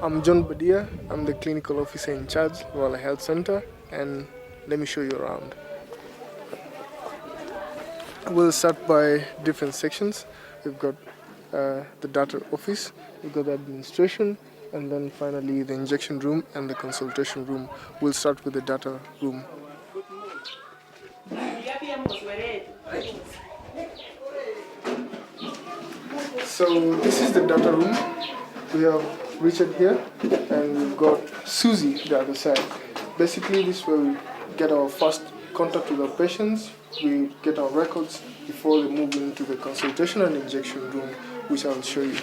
I'm John Badia. I'm the clinical officer in charge, Lwala Health Center, and let me show you around. We'll start by different sections. We've got the data office, we've got the administration, and then finally the injection room and the consultation room. We'll start with the data room. So this is the data room. We have Richard here, and we've got Susie the other side. Basically, this is where we get our first contact with our patients. We get our records before they move into the consultation and injection room, which I'll show you.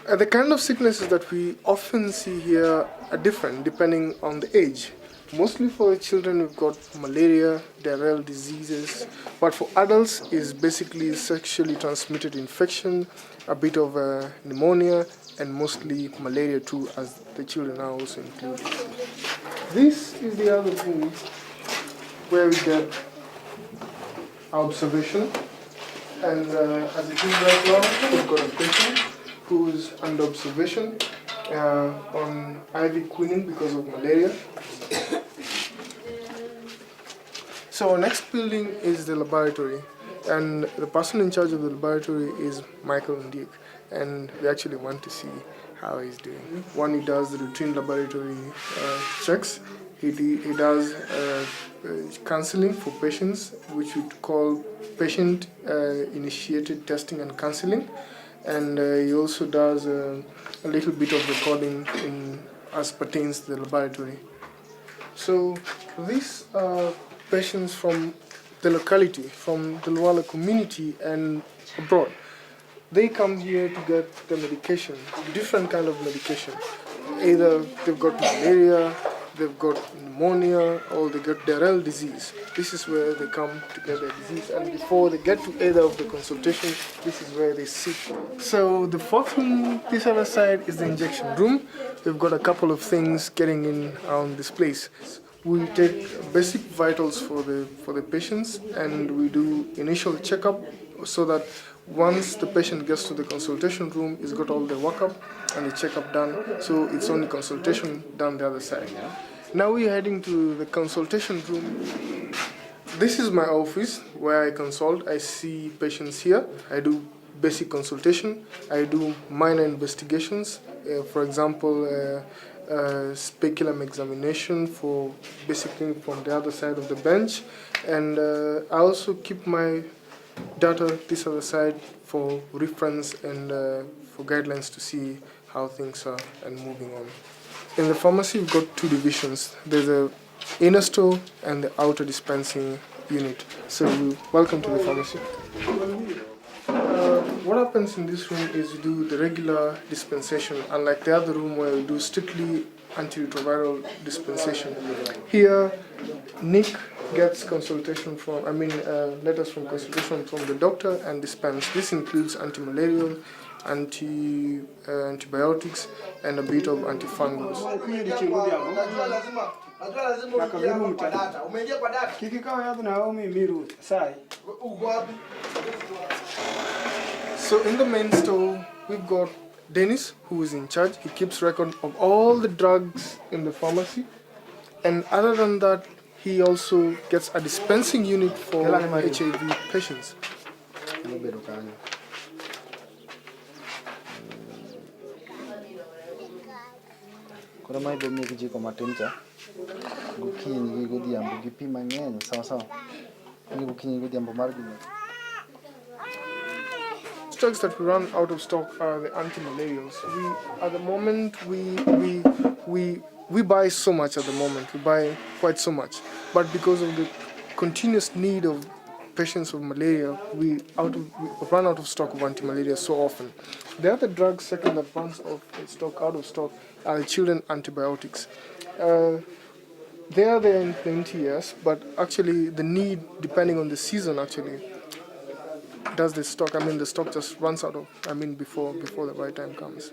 The kind of sicknesses that we often see here are different depending on the age. Mostly for children, we've got malaria, diarrheal diseases, but for adults, it's basically sexually transmitted infection, a bit of pneumonia, and mostly malaria too, as the children are also included. This is the other room where we get our observation, and as it is right now, we've got a patient who is under observation on IV quinine because of malaria. So our next building is the laboratory, and the person in charge of the laboratory is Michael Ndiek, and we actually want to see how he's doing. One, he does the routine laboratory checks. He does counseling for patients, which we call patient-initiated testing and counseling, and he also does a little bit of recording as pertains to the laboratory. So these are patients from the locality, from the Lwala community and abroad. They come here to get the medication, different kind of medication. Either they've got malaria, they've got pneumonia, or they get diarrheal disease. This is where they come to get their disease, and before they get to either of the consultation, this is where they sit. So the fourth room, this other side, is the injection room. We've got a couple of things getting in around this place. We take basic vitals for the patients, and we do initial checkup so that once the patient gets to the consultation room, he's got all the workup and the checkup done, so it's only consultation done the other side. Now we're heading to the consultation room. This is my office where I consult. I see patients here. I do basic consultation. I do minor investigations. For example, speculum examination for basically from the other side of the bench, and I also keep my data this other side for reference and for guidelines to see how things are and moving on. In the pharmacy, we've got two divisions. There's a inner store and the outer dispensing unit. So welcome to the pharmacy. What happens in this room is we do the regular dispensation, unlike the other room where we do strictly antiretroviral dispensation. Here, Nick gets consultation from, letters from consultation from the doctor and dispense. This includes anti-malarial, antibiotics, and a bit of antifungals. So in the main store, we've got Dennis, who is in charge. He keeps record of all the drugs in the pharmacy. And other than that, he also gets a dispensing unit for HIV patients. Drugs that we run out of stock are the anti-malarials. At the moment, we buy so much at the moment. We buy quite so much, but because of the continuous need of patients with malaria, we run out of stock of anti-malaria so often. The other drugs second that runs out of stock are children antibiotics. They are there in plenty, yes, but actually the need, depending on the season, actually does the stock. The stock just runs out of. Before the right time comes.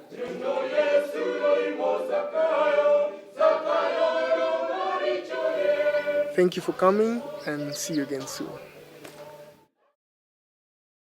Thank you for coming, and see you again soon.